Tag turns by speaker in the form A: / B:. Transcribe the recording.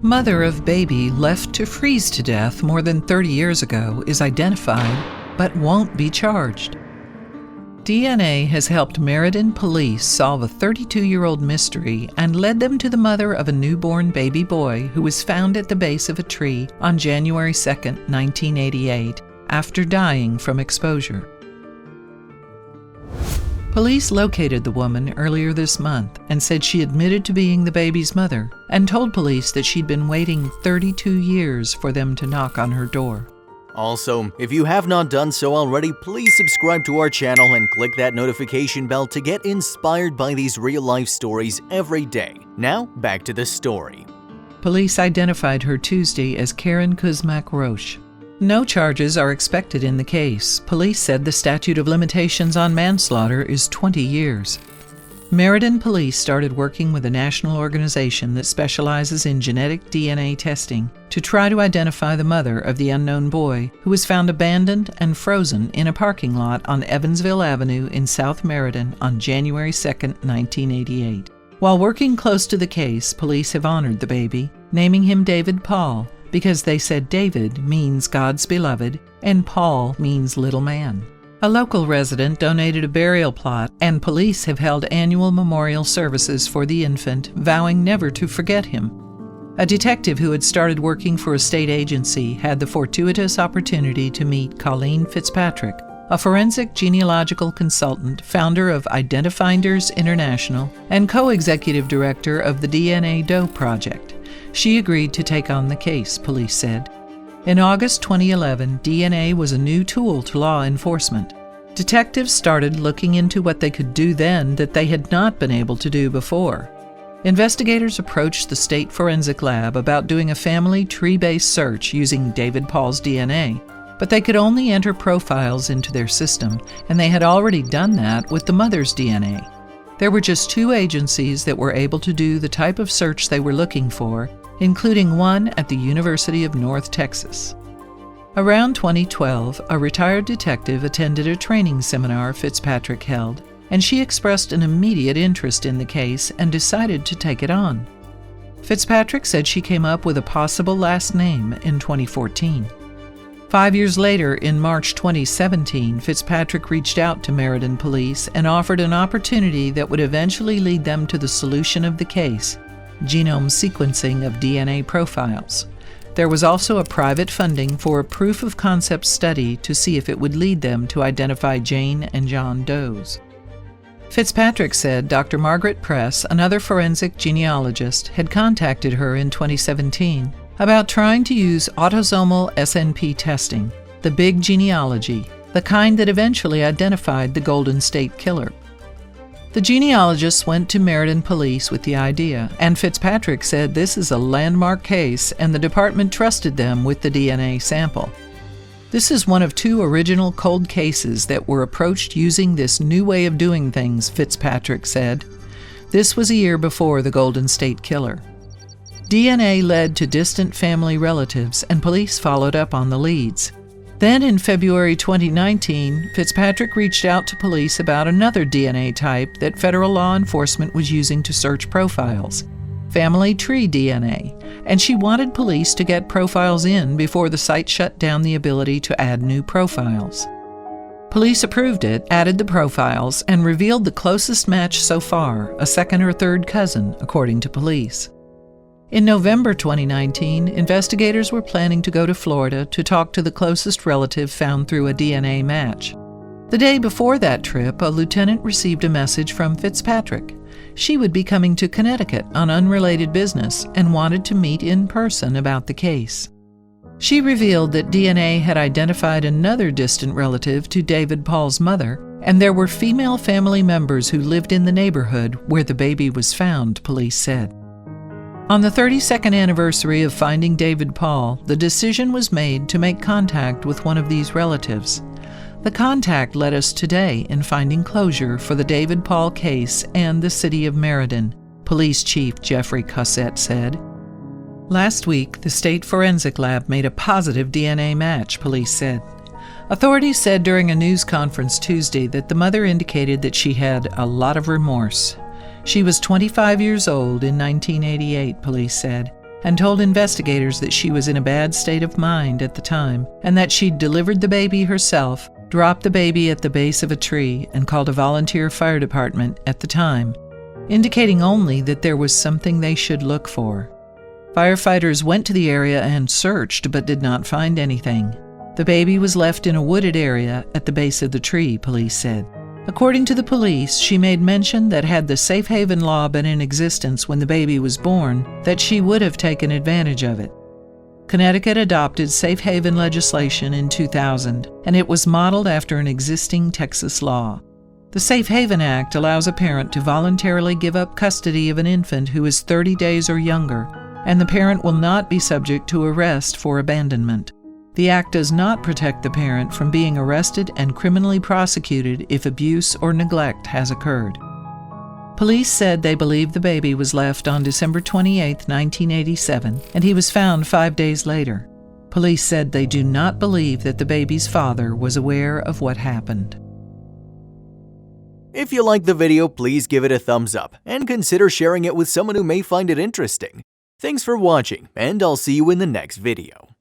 A: Mother of baby left to freeze to death more than 30 years ago is identified, but won't be charged. DNA has helped Meriden police solve a 32-year-old mystery and led them to the mother of a newborn baby boy who was found at the base of a tree on January 2, 1988, after dying from exposure. Police located the woman earlier this month and said she admitted to being the baby's mother and told police that she'd been waiting 32 years for them to knock on her door.
B: Also, if you have not done so already, please subscribe to our channel and click that notification bell to get inspired by these real-life stories every day. Now, back to the story.
A: Police identified her Tuesday as Karen Kuzmak Roche. No charges are expected in the case. Police said the statute of limitations on manslaughter is 20 years. Meriden police started working with a national organization that specializes in genetic DNA testing to try to identify the mother of the unknown boy who was found abandoned and frozen in a parking lot on Evansville Avenue in South Meriden on January 2, 1988. While working close to the case, police have honored the baby, naming him David Paul, because they said David means God's beloved and Paul means little man. A local resident donated a burial plot, and police have held annual memorial services for the infant, vowing never to forget him. A detective who had started working for a state agency had the fortuitous opportunity to meet Colleen Fitzpatrick, a forensic genealogical consultant, founder of Identifinders International, and co-executive director of the DNA Doe Project. She agreed to take on the case, police said. In August 2011, DNA was a new tool to law enforcement. Detectives started looking into what they could do then that they had not been able to do before. Investigators approached the state forensic lab about doing a family tree-based search using David Paul's DNA, but they could only enter profiles into their system, and they had already done that with the mother's DNA. There were just 2 agencies that were able to do the type of search they were looking for, including one at the University of North Texas. Around 2012, a retired detective attended a training seminar Fitzpatrick held, and she expressed an immediate interest in the case and decided to take it on. Fitzpatrick said she came up with a possible last name in 2014. 5 years later, in March 2017, Fitzpatrick reached out to Meriden police and offered an opportunity that would eventually lead them to the solution of the case: genome sequencing of DNA profiles. There was also a private funding for a proof-of-concept study to see if it would lead them to identify Jane and John Does. Fitzpatrick said Dr. Margaret Press, another forensic genealogist, had contacted her in 2017 about trying to use autosomal SNP testing, the big genealogy, the kind that eventually identified the Golden State Killer. The genealogists went to Meriden police with the idea, and Fitzpatrick said this is a landmark case and the department trusted them with the DNA sample. This is one of 2 original cold cases that were approached using this new way of doing things, Fitzpatrick said. This was a year before the Golden State Killer. DNA led to distant family relatives, and police followed up on the leads. Then in February 2019, Fitzpatrick reached out to police about another DNA type that federal law enforcement was using to search profiles: family tree DNA, and she wanted police to get profiles in before the site shut down the ability to add new profiles. Police approved it, added the profiles, and revealed the closest match so far, a second or third cousin, according to police. In November 2019, investigators were planning to go to Florida to talk to the closest relative found through a DNA match. The day before that trip, a lieutenant received a message from Fitzpatrick. She would be coming to Connecticut on unrelated business and wanted to meet in person about the case. She revealed that DNA had identified another distant relative to David Paul's mother, and there were female family members who lived in the neighborhood where the baby was found, police said. On the 32nd anniversary of finding David Paul, the decision was made to make contact with one of these relatives. The contact led us today in finding closure for the David Paul case and the city of Meriden, Police Chief Jeffrey Cossette said. Last week, the state forensic lab made a positive DNA match, police said. Authorities said during a news conference Tuesday that the mother indicated that she had a lot of remorse. She was 25 years old in 1988, police said, and told investigators that she was in a bad state of mind at the time and that she'd delivered the baby herself, dropped the baby at the base of a tree, and called a volunteer fire department at the time, indicating only that there was something they should look for. Firefighters went to the area and searched but did not find anything. The baby was left in a wooded area at the base of the tree, police said. According to the police, she made mention that had the safe haven law been in existence when the baby was born, that she would have taken advantage of it. Connecticut adopted safe haven legislation in 2000, and it was modeled after an existing Texas law. The Safe Haven Act allows a parent to voluntarily give up custody of an infant who is 30 days or younger, and the parent will not be subject to arrest for abandonment. The act does not protect the parent from being arrested and criminally prosecuted if abuse or neglect has occurred. Police said they believe the baby was left on December 28, 1987, and he was found 5 days later. Police said they do not believe that the baby's father was aware of what happened.
B: If you liked the video, please give it a thumbs up and consider sharing it with someone who may find it interesting. Thanks for watching, and I'll see you in the next video.